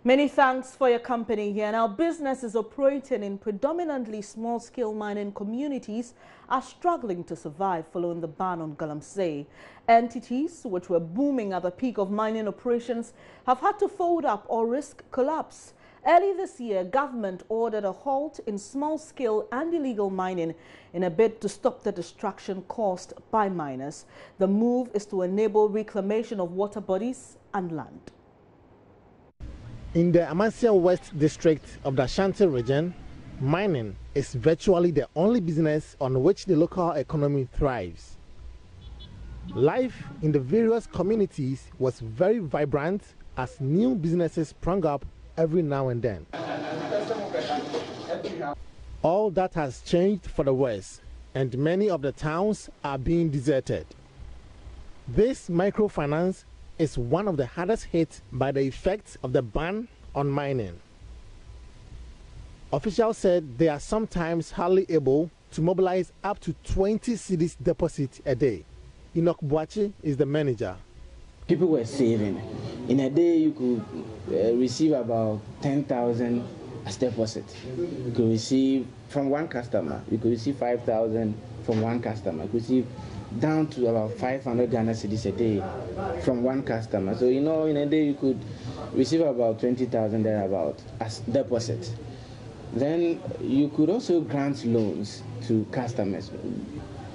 Many thanks for your company here. Now, businesses operating in predominantly small-scale mining communities are struggling to survive following the ban on galamsey. Entities which were booming at the peak of mining operations have had to fold up or risk collapse. Early this year, government ordered a halt in small-scale and illegal mining in a bid to stop the destruction caused by miners. The move is to enable reclamation of water bodies and land. In the Amasia West district of the Ashanti region, mining is virtually the only business on which the local economy thrives. Life in the various communities was very vibrant as new businesses sprung up every now and then. All that has changed for the worse, and many of the towns are being deserted. This microfinance is one of the hardest hit by the effects of the ban on mining. Officials said they are sometimes hardly able to mobilize up to 20 cedis deposit a day. Enoch Boachi is the manager. People were saving. In a day, you could receive about 10,000 as deposit. You could receive from one customer. You could receive 5,000 from one customer. You could receive down to about 500 Ghana cedis a day from one customer. So, you know, in a day you could receive about 20,000 thereabout as deposit. Then you could also grant loans to customers.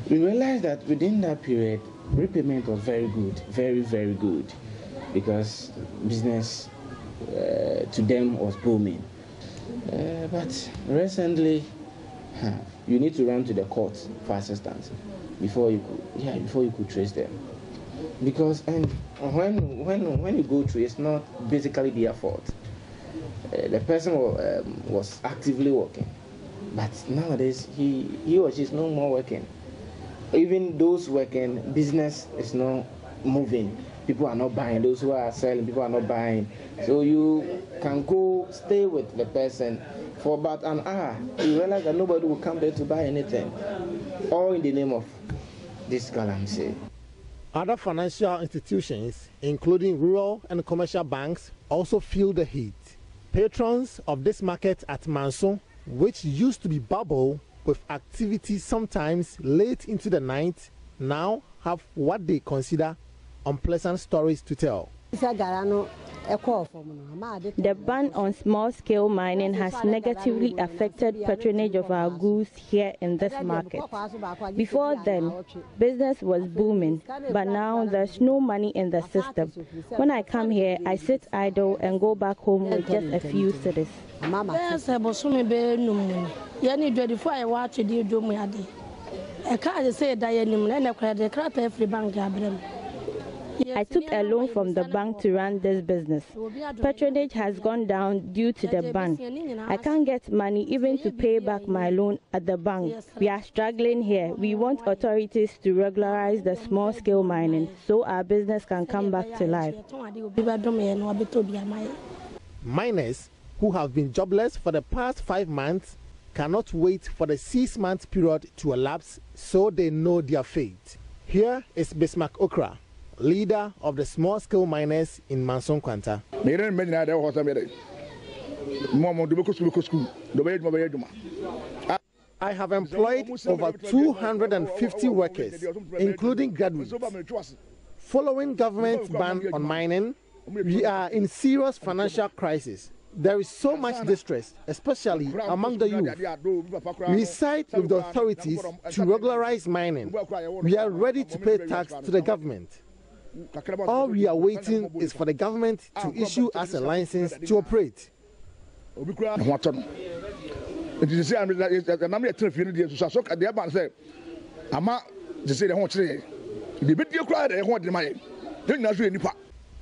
We realized that within that period, repayment was very good, very, very good, because business to them was booming. But recently, you need to run to the court for assistance before you could trace them, because when you go through, it's not basically their fault. The person was actively working, but nowadays he or she is no more working. Even those working, business is not moving. People are not buying. Those who are selling, people are not buying. So you can go stay with the person for about an hour. You realize that nobody will come there to buy anything, all in the name of this galamsey. Other financial institutions, including rural and commercial banks, also feel the heat. Patrons of this market at Manson, which used to be bubble with activity sometimes late into the night, now have what they consider unpleasant stories to tell. The ban on small-scale mining has negatively affected patronage of our goods here in this market. Before then, business was booming, but now there's no money in the system. When I come here, I sit idle and go back home with just a few cedis. I took a loan from the bank to run this business. Patronage has gone down due to the ban. I can't get money even to pay back my loan at the bank. We are struggling here. We want authorities to regularize the small-scale mining so our business can come back to life. Miners who have been jobless for the past 5 months cannot wait for the 6-month period to elapse so they know their fate. Here is Bismarck Okra, leader of the small-scale miners in Manson Kwanta. I have employed over 250 workers, including graduates. Following government's ban on mining, we are in serious financial crisis. There is so much distress, especially among the youth. We side with the authorities to regularize mining. We are ready to pay tax to the government. All we are waiting is for the government to issue us a license to operate.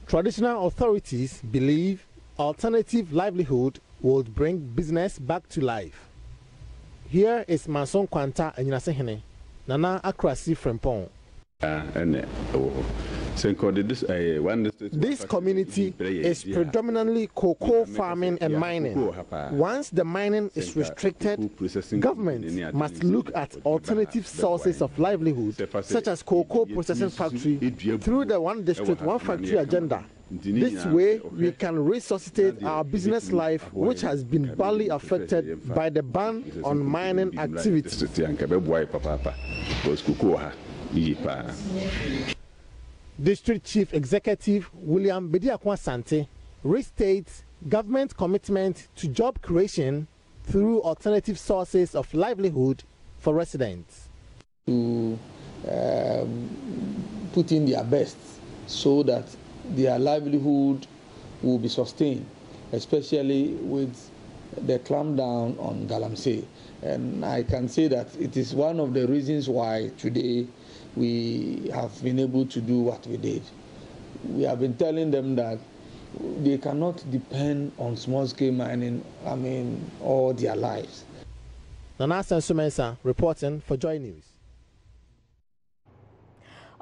Traditional authorities believe alternative livelihood will bring business back to life. Here is Manson Kwanta and Yinasehene, Nana Akrasi Frempong. This community is predominantly cocoa farming and mining. Once the mining is restricted, government must look at alternative sources of livelihood, such as cocoa processing factory, through the One District, One Factory agenda. This way, we can resuscitate our business life, which has been badly affected by the ban on mining activities. District Chief Executive William Bediakwa Sante restates government commitment to job creation through alternative sources of livelihood for residents. To put in their best so that their livelihood will be sustained, especially with the clampdown on Galamsey. And I can say that it is one of the reasons why today we have been able to do what we did. We have been telling them that they cannot depend on small-scale mining, all their lives. Nana Sensumensa reporting for Joy News.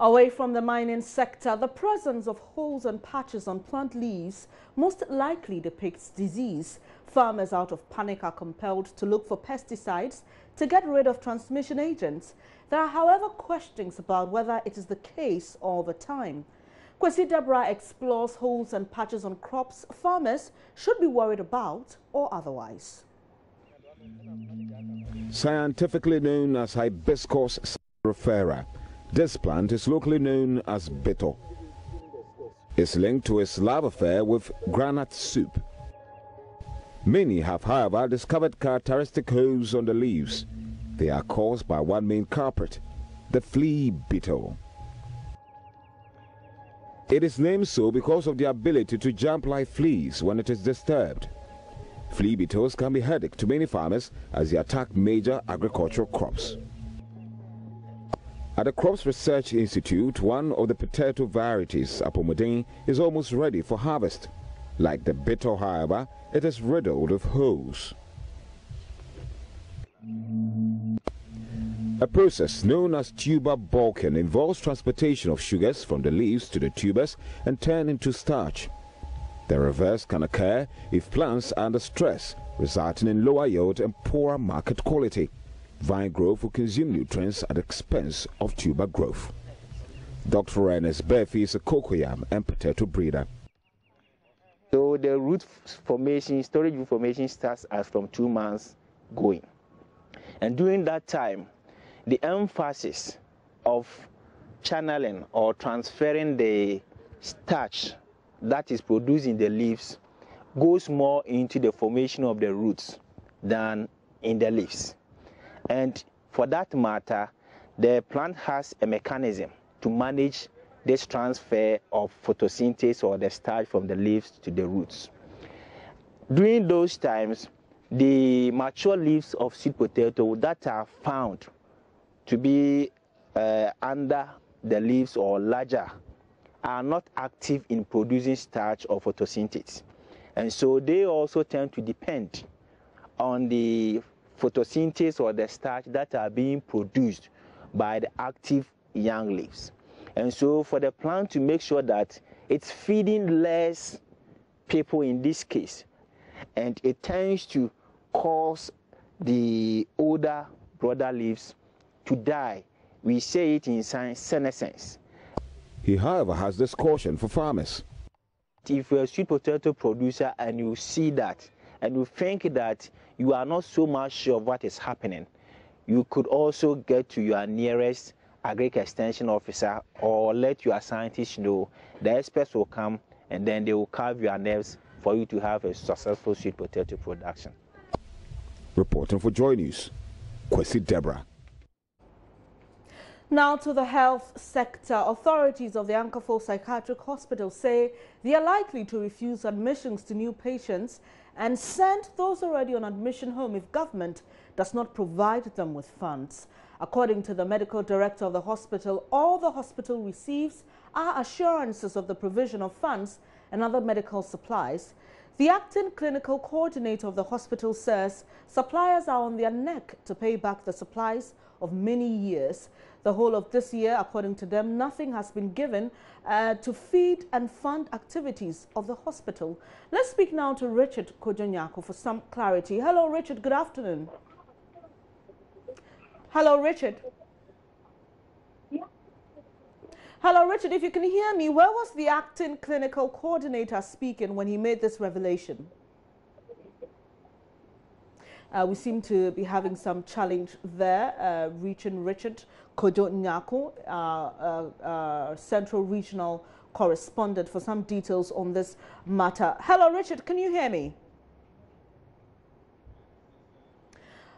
Away from the mining sector, the presence of holes and patches on plant leaves most likely depicts disease. Farmers out of panic are compelled to look for pesticides to get rid of transmission agents. There are, however, questions about whether it is the case all the time. Kwesi Deborah explores holes and patches on crops farmers should be worried about or otherwise. Scientifically known as Hibiscus sclerophyra, this plant is locally known as beto. It's linked to its love affair with granite soup. Many have, however, discovered characteristic holes on the leaves. They are caused by one main culprit, the flea beetle. It is named so because of the ability to jump like fleas when it is disturbed. Flea beetles can be a headache to many farmers as they attack major agricultural crops. At the Crops Research Institute, one of the potato varieties, Apomodin, is almost ready for harvest. Like the beetle, however, it is riddled with holes. A process known as tuber bulking involves transportation of sugars from the leaves to the tubers and turn into starch. The reverse can occur if plants are under stress, resulting in lower yield and poorer market quality. Vine growth will consume nutrients at the expense of tuber growth. Dr. Ernest Berfi is a cocoyam and potato breeder. So the root formation, storage root formation starts as from 2 months going. And during that time, the emphasis of channeling or transferring the starch that is produced in the leaves goes more into the formation of the roots than in the leaves. And for that matter, the plant has a mechanism to manage this transfer of photosynthesis or the starch from the leaves to the roots. During those times, the mature leaves of sweet potato that are found to be under the leaves or larger are not active in producing starch or photosynthesis. And so they also tend to depend on the photosynthesis or the starch that are being produced by the active young leaves. And so for the plant to make sure that it's feeding less people in this case, and it tends to cause the older broader leaves to die. We say it in senescence. He, however, has this caution for farmers. If you're a sweet potato producer and you see that, and you think that you are not so much sure of what is happening, you could also get to your nearest agric extension officer or let your scientists know. The experts will come and then they will carve your nerves for you to have a successful sweet potato production. Reporting for Joy News, Kwesi Deborah. Now to the health sector. Authorities of the Ankaful Psychiatric Hospital say they are likely to refuse admissions to new patients and send those already on admission home if government does not provide them with funds. According to the medical director of the hospital, all the hospital receives are assurances of the provision of funds and other medical supplies. The acting clinical coordinator of the hospital says suppliers are on their neck to pay back the supplies of many years. The whole of this year, according to them, nothing has been given to feed and fund activities of the hospital. Let's speak now to Richard Kojonyako for some clarity. Hello, Richard. Good afternoon. Hello, Richard. Hello, Richard, if you can hear me, where was the acting clinical coordinator speaking when he made this revelation? We seem to be having some challenge there, reaching Richard Kojo Nyako, Central Regional Correspondent, for some details on this matter. Hello, Richard, can you hear me?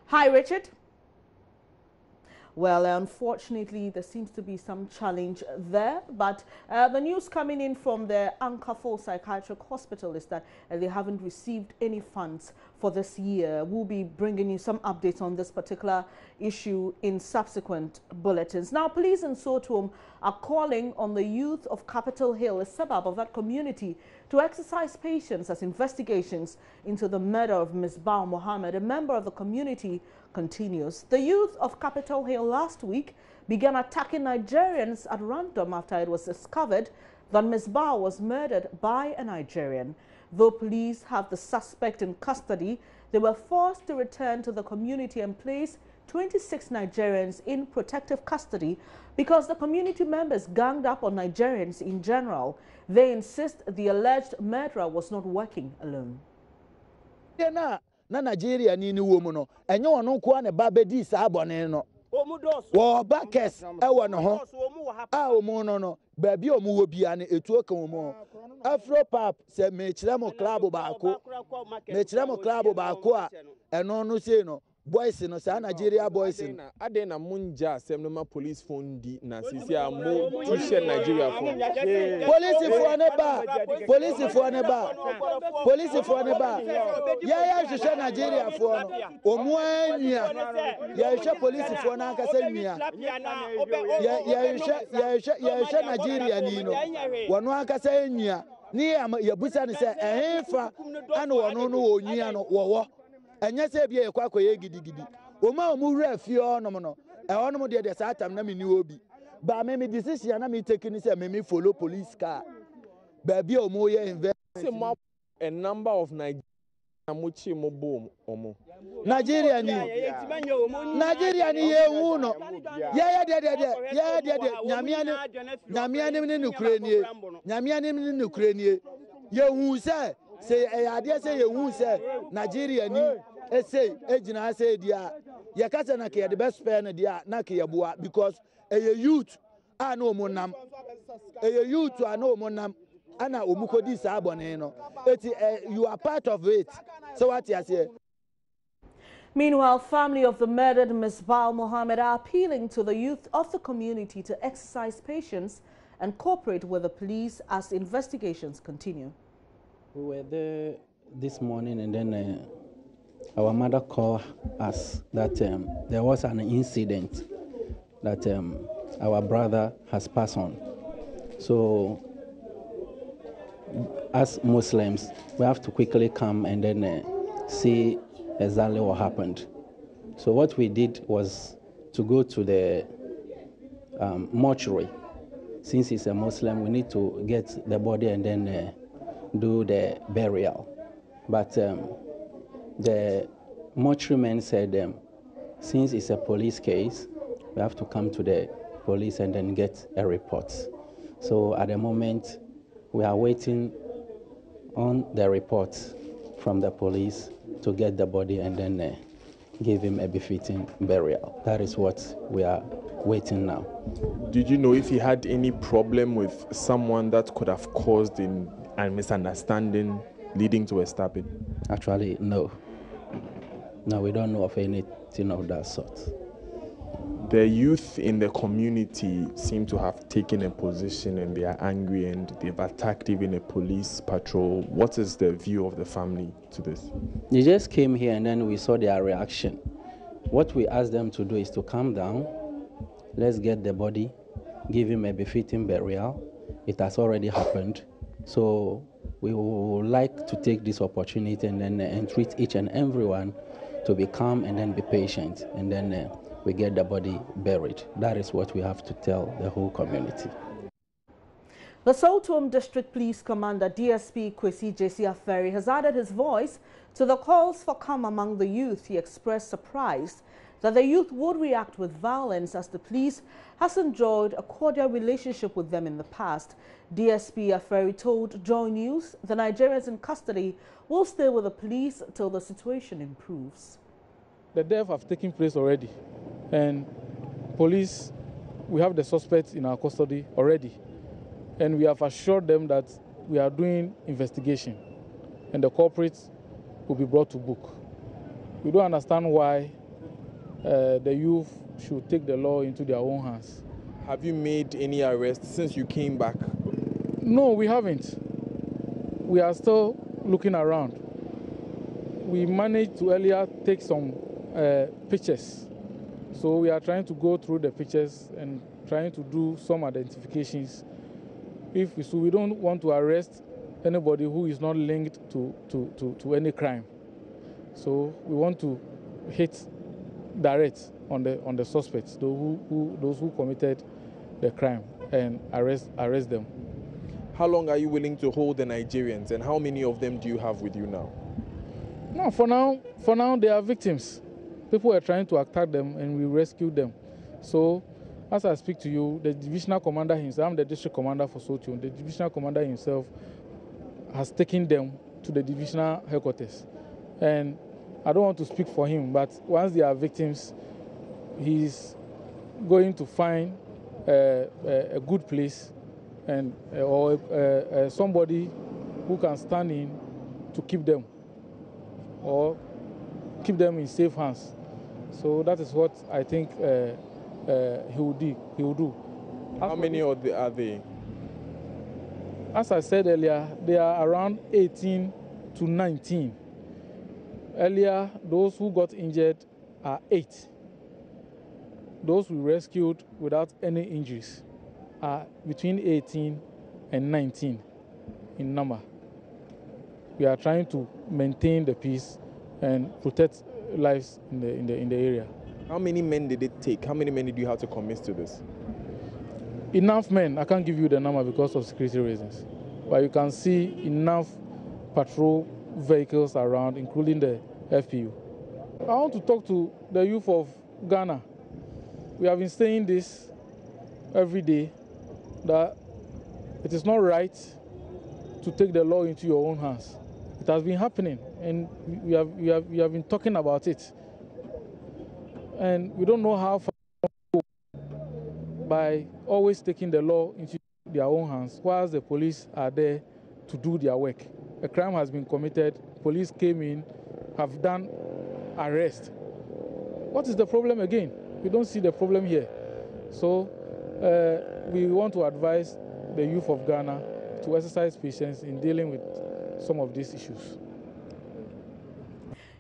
Hi, Richard. Well, unfortunately, there seems to be some challenge there, but the news coming in from the Ankaful Psychiatric Hospital is that they haven't received any funds for this year. We'll be bringing you some updates on this particular issue in subsequent bulletins. Now, police in Sotom are calling on the youth of Capitol Hill, a suburb of that community, to exercise patience as investigations into the murder of Misbah Mohammed, a member of the community, continues. The youth of Capitol Hill last week began attacking Nigerians at random after it was discovered that Misbah was murdered by a Nigerian. Though police have the suspect in custody, they were forced to return to the community and place 26 Nigerians in protective custody because the community members ganged up on Nigerians in general. They insist the alleged murderer was not working alone. Na Nigeria ni womu no enye ono kwa ne babedi sa abone no wo ba kes e wo no ho a omu no ba bi omu wo bia ne etuo kan omu afro pap se me kire mo club baako a eno no sei no boys no sa Nigeria boys no ade na munja asem no ma police phone di na sisi a mo to share Nigeria phone police for ne ba ya share Nigeria phone omu anya ya share police for na aka say nya ya share Nigeria ni no wono aka say nya ni ya busa ni say ehfa ana wono no onua no wo enya se bia ye kwakọ ye gidigidi oma omure afie onom no onom de satam na meni obi ba me decision na me take ni say me follow police car ba bia omo ye invest a number of Nigerian mochi mo bom omo Nigeria ni ye hu no ye de nyamia ni nukrenie ye hu say ade say ye hu say Nigeria ni say ejina say dia ye kasa na ke the best pair na dia na ke yeboa because a youth ana omonam ana omukodi sa abone no you are part of it. So what you say? Meanwhile, family of the murdered Misbah Mohammed are appealing to the youth of the community to exercise patience and cooperate with the police as investigations continue. We were there this morning and then our mother called us that there was an incident that our brother has passed on. So as Muslims, we have to quickly come and then see exactly what happened. So what we did was to go to the mortuary. Since he's a Muslim, we need to get the body and then do the burial. But the mortuary man said, since it's a police case, we have to come to the police and then get a report. So at the moment, we are waiting on the report from the police to get the body and then give him a befitting burial. That is what we are waiting now. Did you know if he had any problem with someone that could have caused a misunderstanding leading to a stabbing? Actually, no. No, we don't know of anything of that sort. The youth in the community seem to have taken a position and they are angry and they've attacked even a police patrol. What is the view of the family to this? They just came here and then we saw their reaction. What we asked them to do is to calm down. Let's get the body, give him a befitting burial. It has already happened. So we would like to take this opportunity and then entreat each and everyone to be calm and then be patient. And then we get the body buried. That is what we have to tell the whole community. The Sotom District Police Commander, DSP Kwesi J.C. Aferi, has added his voice to the calls for calm among the youth. He expressed surprise that the youth would react with violence as the police has enjoyed a cordial relationship with them in the past. DSP Aferi told Joy News the Nigerians in custody will stay with the police till the situation improves. The deaths have taken place already, and police, we have the suspects in our custody already, and we have assured them that we are doing investigation and the culprits will be brought to book. We don't understand why the youth should take the law into their own hands. Have you made any arrests since you came back? No, we haven't. We are still looking around. We managed to earlier take some pictures. So we are trying to go through the pictures and trying to do some identifications. So we don't want to arrest anybody who is not linked to any crime. So we want to hit direct on the suspects, those who committed the crime, and arrest them. How long are you willing to hold the Nigerians, and how many of them do you have with you now? No, for now they are victims. People are trying to attack them, and we rescued them. So, as I speak to you, the divisional commander himself, I'm the district commander for Sotion, the divisional commander himself has taken them to the divisional headquarters. And I don't want to speak for him, but once they are victims, he's going to find a good place and or somebody who can stand in to keep them or keep them in safe hands. So that is what I think he will do. How many are they? As I said earlier, they are around 18 to 19. Earlier, those who got injured are 8. Those we rescued without any injuries are between 18 and 19 in number. We are trying to maintain the peace and protect lives in the area. How many men did it take? How many men did you have to commit to this? Enough men. I can't give you the number because of security reasons. But you can see enough patrol vehicles around, including the FPU. I want to talk to the youth of Ghana. We have been saying this every day, that it is not right to take the law into your own hands. It has been happening, and we have been talking about it. And we don't know how far to go by always taking the law into their own hands, whilst the police are there to do their work. A crime has been committed, police came in, have done arrest. What is the problem again? We don't see the problem here. So we want to advise the youth of Ghana to exercise patience in dealing with some of these issues.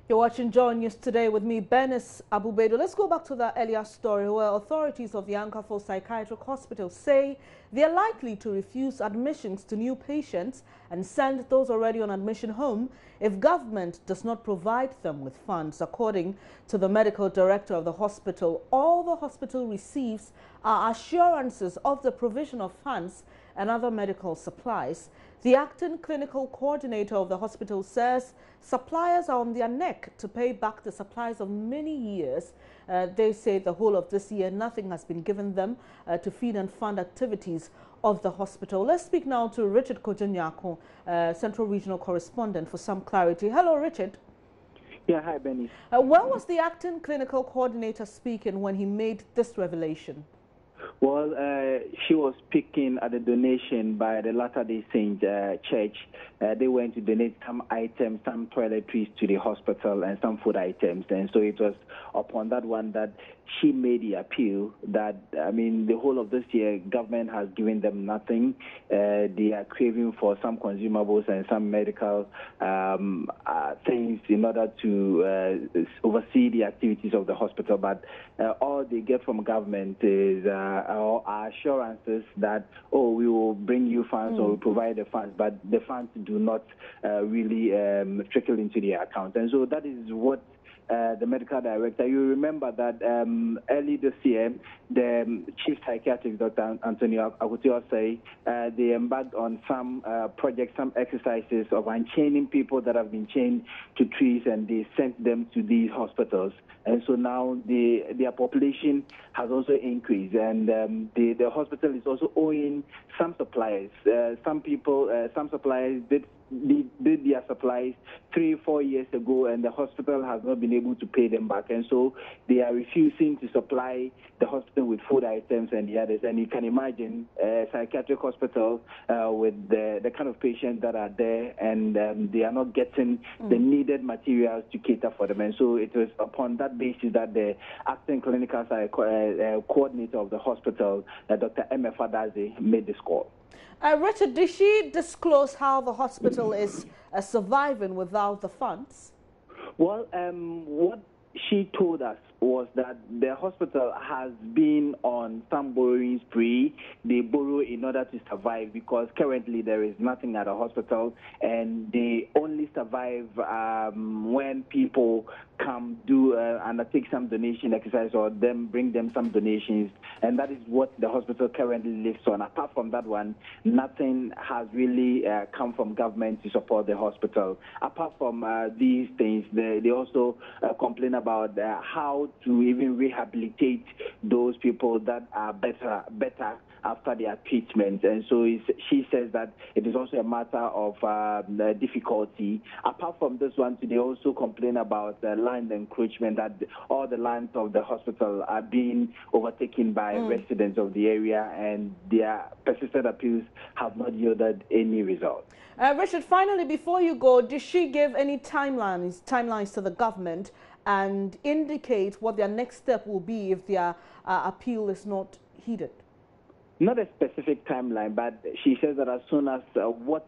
You're watching Joy News today with me, Benis Abubedo. Let's go back to that earlier story where authorities of the Ankaful Psychiatric Hospital say they are likely to refuse admissions to new patients and send those already on admission home if government does not provide them with funds. According to the medical director of the hospital, all the hospital receives are assurances of the provision of funds and other medical supplies. The acting clinical coordinator of the hospital says suppliers are on their neck to pay back the supplies of many years. They say the whole of this year nothing has been given them to feed and fund activities of the hospital. Let's speak now to Richard Kojanyako, Central Regional Correspondent, for some clarity. Hello, Richard. Yeah, hi, Benny. Where was the acting clinical coordinator speaking when he made this revelation? Well, she was speaking at a donation by the Latter-day Saint Church. They went to donate some items, some toiletries to the hospital and some food items. And so it was upon that one that she made the appeal that, I mean, the whole of this year, government has given them nothing. They are craving for some consumables and some medical things in order to oversee the activities of the hospital. But all they get from government is assurances that, oh, we will bring you funds or we provide the funds, but the funds do not really trickle into their account. And so that is what the medical director. You remember that early this year, the chief psychiatrist, Dr. Antonio Akutiosei, they embarked on some projects, some exercises of unchaining people that have been chained to trees, and they sent them to these hospitals. And so now their population has also increased, and the hospital is also owing some suppliers. Some suppliers did their supplies 3-4 years ago, and the hospital has not been able to pay them back, and so they are refusing to supply the hospital with food items and the others. And you can imagine a psychiatric hospital with the kind of patients that are there, and they are not getting the needed materials to cater for them. And so it was upon that basis that the acting clinical coordinator of the hospital, Dr. M.F. Adazi, made this call. Richard, did she disclose how the hospital is surviving without the funds? Well, what she told us was that the hospital has been on some borrowing spree. They borrow in order to survive because currently there is nothing at the hospital, and they only survive when people come do undertake some donation exercise or them bring them some donations, and that is what the hospital currently lives on. Apart from that one, nothing has really come from government to support the hospital. Apart from these things, they also complain about how to even rehabilitate those people that are better after their treatment. And so she says that it is also a matter of difficulty. Apart from this one, they also complain about land encroachment, that all the lands of the hospital are being overtaken by residents of the area, and their persistent appeals have not yielded any result. Richard, finally, before you go, did she give any timelines to the government and indicate what their next step will be if their appeal is not heeded? Not a specific timeline, but she says that as soon as what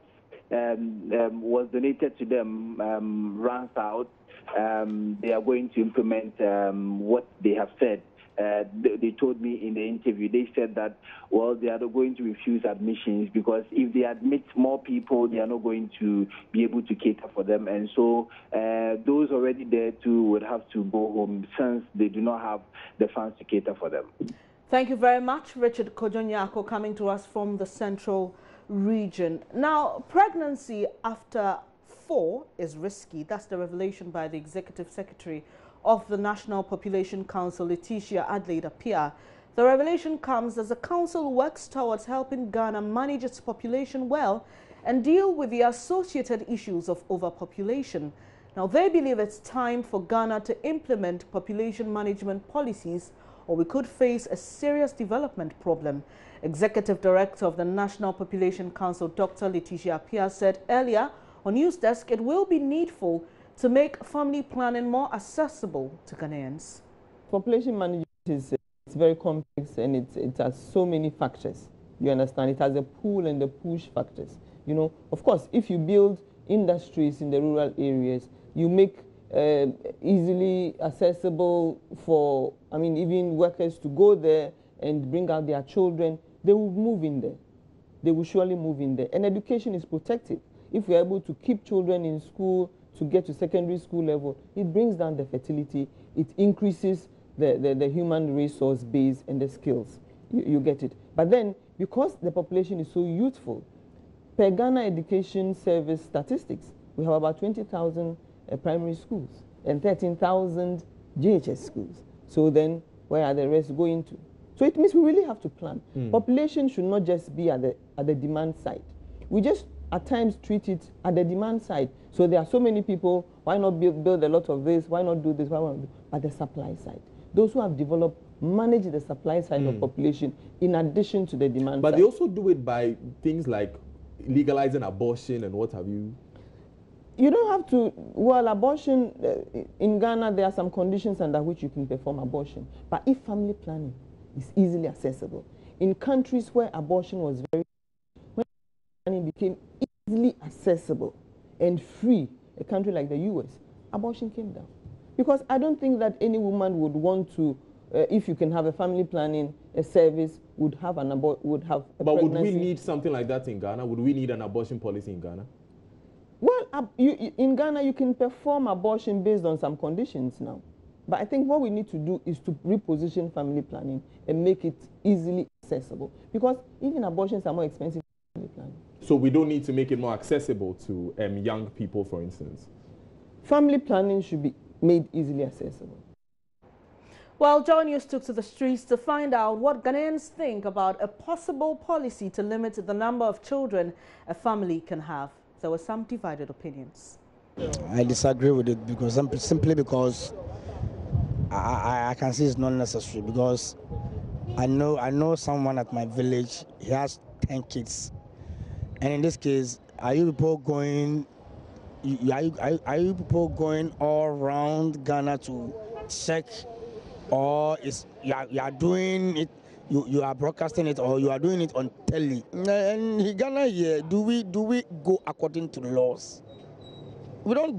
was donated to them runs out, they are going to implement what they have said. They told me in the interview, they said that, well, they are not going to refuse admissions because if they admit more people, they are not going to be able to cater for them. And so those already there too would have to go home since they do not have the funds to cater for them. Thank you very much, Richard Kojonyako, coming to us from the Central Region. Now, pregnancy after 4 is risky. That's the revelation by the Executive Secretary of the National Population Council, Letitia Adelaide-Appiah. The revelation comes as the council works towards helping Ghana manage its population well and deal with the associated issues of overpopulation. Now, they believe it's time for Ghana to implement population management policies, or we could face a serious development problem. Executive Director of the National Population Council, Dr. Letitia Appiah, said earlier on Newsdesk it will be needful to make family planning more accessible to Ghanaians. Population management is it's very complex, and it has so many factors. You understand? It has a pull and the push factors. You know, of course, if you build industries in the rural areas, you make easily accessible for, even workers to go there and bring out their children, they will move in there. They will surely move in there. And education is protected. If we are able to keep children in school to get to secondary school level, it brings down the fertility, it increases the human resource base and the skills. You get it. But then, because the population is so youthful, per Ghana Education Service statistics, we have about 20,000 primary schools and 13,000 GHS schools. So then, where are the rest going to? So it means we really have to plan. Population should not just be at the demand side. We just at times treat it at the demand side. So there are so many people, why not build a lot of this, why not do this, why not do, but the supply side. Those who have developed manage the supply side of population in addition to the demand side. But they also do it by things like legalizing abortion and what have you. You don't have to, well, abortion, in Ghana there are some conditions under which you can perform abortion. But if family planning is easily accessible, in countries where abortion was very, when planning became easily accessible and free, a country like the US, abortion came down. Because I don't think that any woman would want to, if you can have a family planning, a service, would have a But pregnancy. Would we need something like that in Ghana? Would we need an abortion policy in Ghana? Well, in Ghana, you can perform abortion based on some conditions now. But I think what we need to do is to reposition family planning and make it easily accessible. Because even abortions are more expensive than family planning. So we don't need to make it more accessible to young people, for instance? Family planning should be made easily accessible. Well, John News took to the streets to find out what Ghanaians think about a possible policy to limit the number of children a family can have. There were some divided opinions. I disagree with it because simply because I can see it's not necessary, because I know someone at my village, he has 10 kids, and in this case, are you people going all around Ghana to check, or is you are doing it, you are broadcasting it, or you are doing it on telly? And in Ghana here, do we go according to the laws? We don't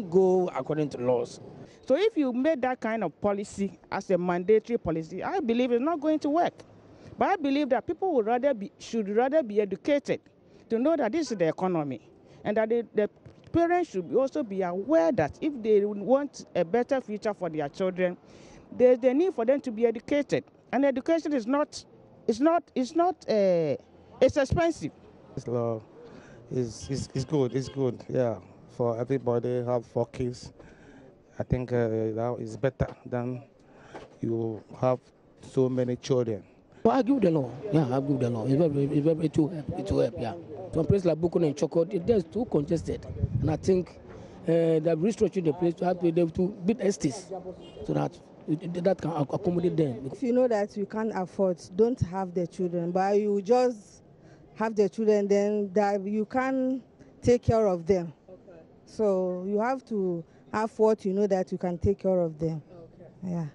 go according to laws. So if you made that kind of policy as a mandatory policy, I believe it's not going to work. But I believe that people should rather be educated to know that this is the economy, and that the parents should also be aware that if they want a better future for their children, there's the need for them to be educated. And education is it's expensive. This law is good, yeah. For everybody have 4 kids. I think that is better than you have so many children. Well, I agree with the law. Yeah, I agree with the law. It will help, yeah. Some places like Bukun and Chokot, it is too congested. And I think they're restructuring the place to help them to build estates so that that can accommodate them. If you know that you can't afford, don't have the children, but you just have the children, then that you can take care of them. Okay. So you have to have what you know that you can take care of them. Okay.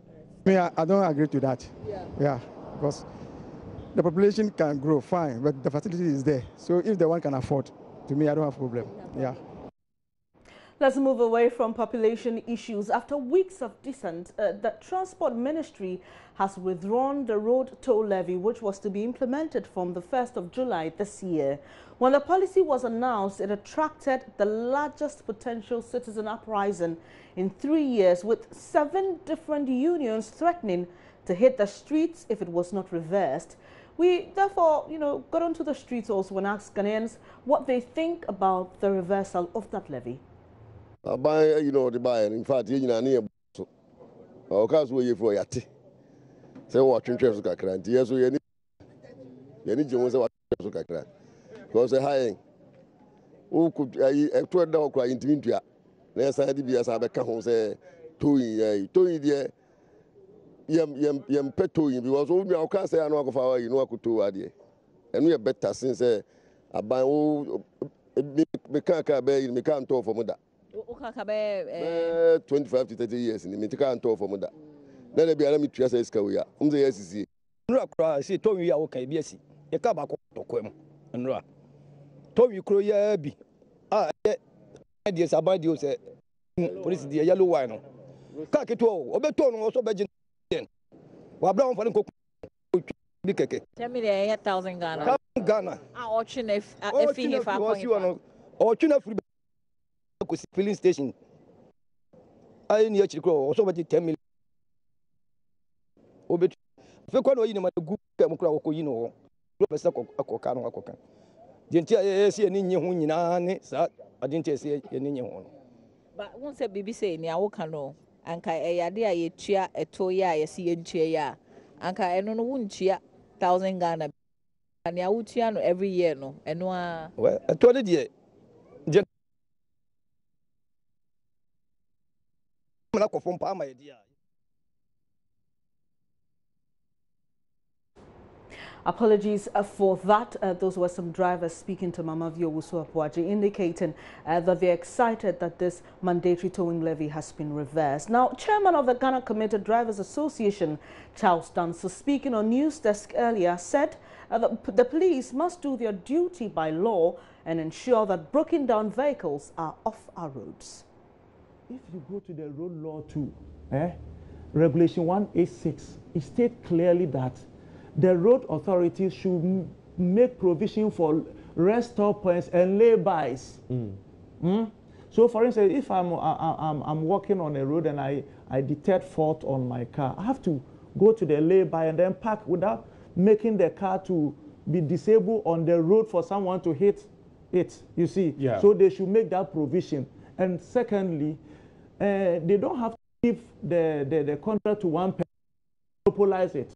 Yeah. I don't agree to that. Yeah. Because the population can grow fine, but the facility is there. So if the one can afford, to me, I don't have a problem. Yeah. Let's move away from population issues. After weeks of dissent, the Transport Ministry has withdrawn the road toll levy, which was to be implemented from the 1st of July this year. When the policy was announced, it attracted the largest potential citizen uprising in 3 years, with 7 different unions threatening to hit the streets if it was not reversed. We therefore, got onto the streets also and asked Ghanaians what they think about the reversal of that levy. The buyer, in fact, you know, our cars were for Yati. Say what Trinchers Kakran, yes, we need to know what Kakran. Because a high who could a 12 dog cry into India. There's a DBS Abaca say, Tony, dear, yam petto, because all my can't say I know of our, I could do idea. And we are better since a buy all Mekaka Bay in Mekanto for Muda. 25 to 30 years in the Mekanto for Muda. Then I be a mitria says Kawia. The SEC. I say, Tommy, okay, BSC. A cabacco to Quem and Ra. Tommy Croya be. Ideas about you say, police the yellow wine. Kakito, Obeton also Belgian. Well, brown for the cook. Tell me the 8,000 Ghana. Ghana. Or China filling station. I need to grow also about 10 million. Obet. Fekwan oyi ma gu kemkra okoyi no. Professor akoka no akoka. Dinti ese ni nyi hu nyina ne sa adinti ese ni nyi hu no. Ba won se bibi say ni awoka no. Anka eyade a yetua eto ya yesi yentua ya. Anka eno no wuntua 1,000 Ghana. Ani awutua no every year no. Eno a well, eto de de. Na ko fom pa ma ye dia. Apologies for that. Those were some drivers speaking to Mama Vio Wusuapuaji, indicating that they're excited that this mandatory towing levy has been reversed. Now, Chairman of the Ghana Commuter Drivers Association, Charles Danso, speaking on News Desk earlier, said that the police must do their duty by law and ensure that broken down vehicles are off our roads. If you go to the road law too, Regulation 186, it states clearly that the road authorities should make provision for rest stop points and lay-bys. So, for instance, if I'm walking on a road and I detect fault on my car, I have to go to the lay-by and then park without making the car to be disabled on the road for someone to hit it, you see. Yeah. So they should make that provision. And secondly, they don't have to give the contract to one person to monopolize it.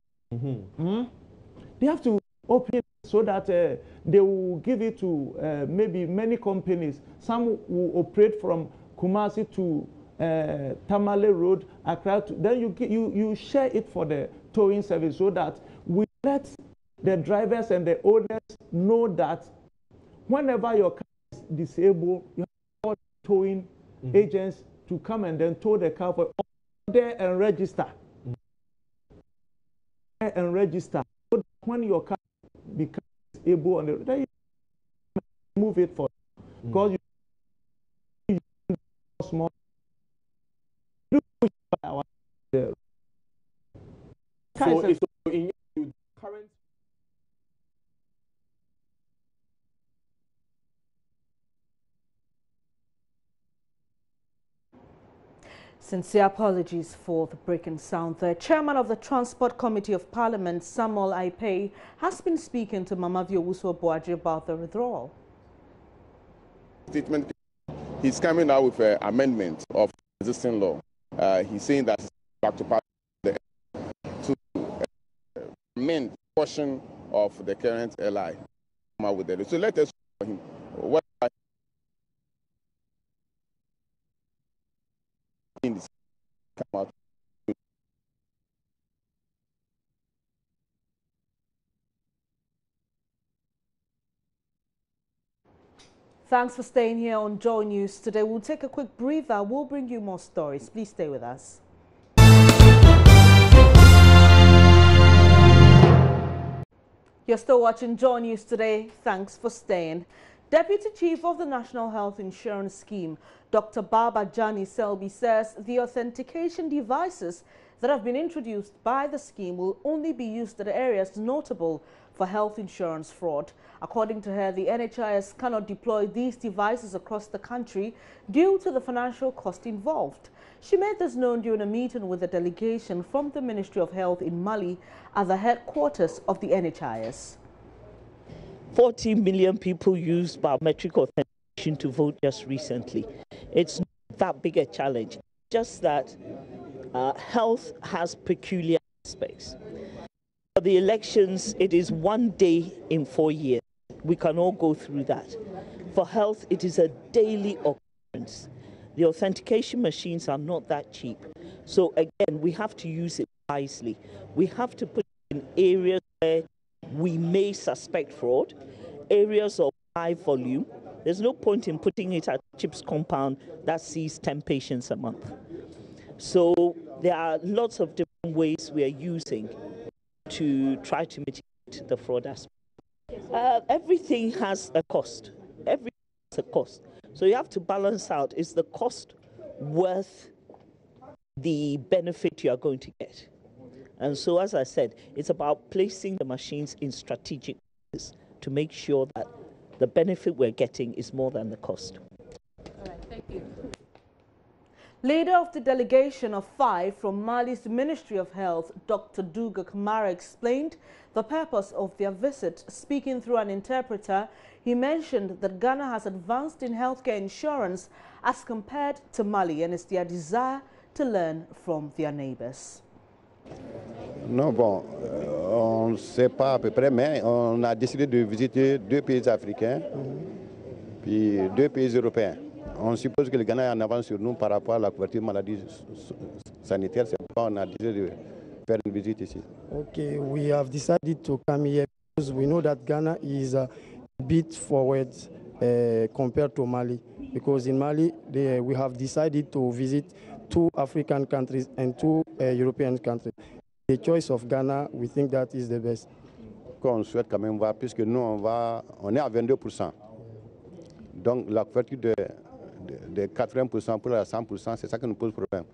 They have to open it so that they will give it to maybe many companies. Some will operate from Kumasi to Tamale Road, Accra. Then you share it for the towing service so that we let the drivers and the owners know that whenever your car is disabled, you have towing agents to come and then tow the car for there and register. And register. So that when your car becomes able on the road, then you move it for because you small. So in your current Sincere apologies for the breaking sound. The chairman of the Transport Committee of Parliament, Samuel Aipei, has been speaking to Mama Owusu Boaji about the withdrawal. Statement. He's coming out with an amendment of existing law. He's saying that it's back to Parliament to amend portion of the current LI. So let us show him what come out. Thanks for staying here on Joy News today. We'll take a quick breather. We'll bring you more stories. Please stay with us. You're still watching Joy News today. Thanks for staying. Deputy Chief of the National Health Insurance Scheme, Dr. Baba Jani Selby, says the authentication devices that have been introduced by the scheme will only be used at areas notable for health insurance fraud. According to her, the NHIS cannot deploy these devices across the country due to the financial cost involved. She made this known during a meeting with a delegation from the Ministry of Health in Mali at the headquarters of the NHIS. 40 million people used biometric authentication to vote just recently. It's not that big a challenge, just that health has peculiar aspects. For the elections, it is 1 day in 4 years. We can all go through that. For health, it is a daily occurrence. The authentication machines are not that cheap. So again, we have to use it wisely. We have to put it in areas where we may suspect fraud, areas of high volume. There's no point in putting it at CHIPS compound that sees 10 patients a month. So there are lots of different ways we are using to try to mitigate the fraud aspect. Everything has a cost. Everything has a cost. So you have to balance out, is the cost worth the benefit you are going to get? And so, as I said, it's about placing the machines in strategic places to make sure that the benefit we're getting is more than the cost. All right, thank you. Leader of the delegation of 5 from Mali's Ministry of Health, Dr. Duga Kamara, explained the purpose of their visit. Speaking through an interpreter, he mentioned that Ghana has advanced in healthcare insurance as compared to Mali, and it's their desire to learn from their neighbors. Non, bon, on ne sait pas à peu près, mais on a décidé de visiter 2 pays africains, puis 2 pays européens. On suppose que le Ghana est en avance sur nous par rapport à la couverture maladie sanitaire. C'est pourquoi on a décidé de faire une visite ici. Okay, we have decided to come here because we know that Ghana is a bit forward compared to Mali. Because in Mali, we have decided to visit 2 African countries and 2 European countries. The choice of Ghana, we think that is the best. On souhaite quand même voir, puisque nous, on est à 22%. Donc la couverture de 80% pour la 100%, c'est ça qui nous pose problème.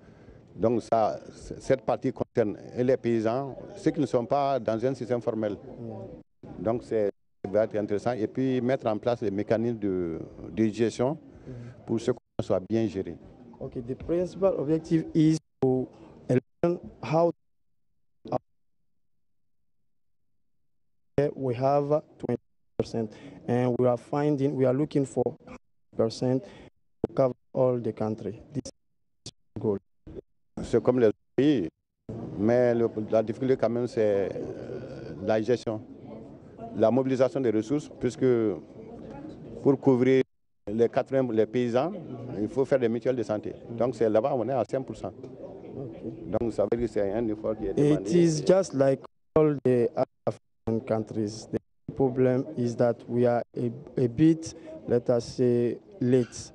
Donc ça, cette partie concerne les paysans, ceux qui ne sont pas dans un système formel. Donc c'est va être intéressant. Et puis mettre en place les mécanismes de gestion pour ce qu'on soit bien géré. Okay, the principal objective is to learn how we have 20%, and we are looking for 100% to cover all the country. This is the goal. C'est comme les pays, mais la difficulté quand même c'est la gestion, la mobilisation des ressources, puisque pour couvrir les paysans, il faut faire des mutuelles de santé. Donc c'est là-bas on est à 5%. Okay. Donc ça veut dire que c'est un effort qui est demandé. It is just like all the African countries. The problem is that we are a bit, let us say, late